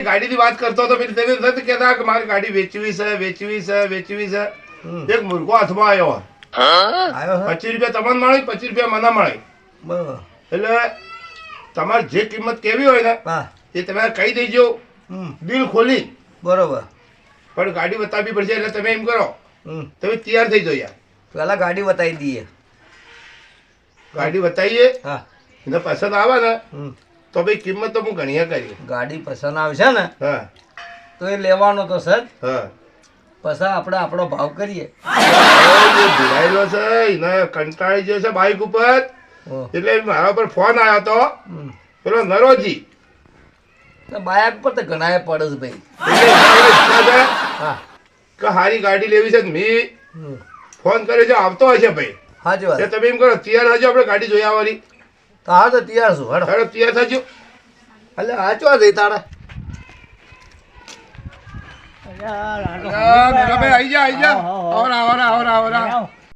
ગાડીની વાત કરતો હતો પેલી તમે નથી કહેતા કે મારી ગાડી વેચવી છે વેચવી છે વેચવી છે. એક મુર્ગો હાથમાં આવ્યો આવ્યો છે 25 રૂપિયા તમને મળી 25 રૂપિયા મને મળી. બરોબર. એટલે તમારે જે કિંમત કેવી હોય ને હા. એ તમે કહી દેજો દિલ ખોલી. બરોબર. પણ ગાડી બતાવવી પડશે એટલે તમે એમ કરો હમ. તમે તૈયાર થઈ જાઓ યાર. પેલા ગાડી બતાવી દઈએ. ગાડી બતાવીએ હા. એને પસંદ આવે ને હમ. તો ભાઈ કિંમત તો હું ગણીએ કરી. ગાડી પસંદ આવશે ને હા તો એ લેવાનો તો સર. હા પછી આપણે આપણો ભાવ કરીએ. ભીડાયેલો છે એને કંટાળી ગયો છે બાઇક ઉપર. ઓહ. એટલે મારા પર ફોન આવ્યો હતો હમ. પેલો નરોજી. તો બાઇક પર તો ઘણાએ પડે છે ભાઈ. એટલે મારી ઈચ્છા છે હા. કે હારી ગાડી લેવી છે ને મેં હમ. ફોન કર્યો છે આવતો હશે ભાઈ. સાચી વાત. એટલે તમે એમ કરો તૈયાર થજો આપણે ગાડી જોઈ આવવાની. તો હા તો તૈયાર છું હડો. ચાલો તૈયાર થજો. એટલે આ ચો જઈ તારે. મેરાભાઈ આવી જા આવરા આવરા આવરા આવરા.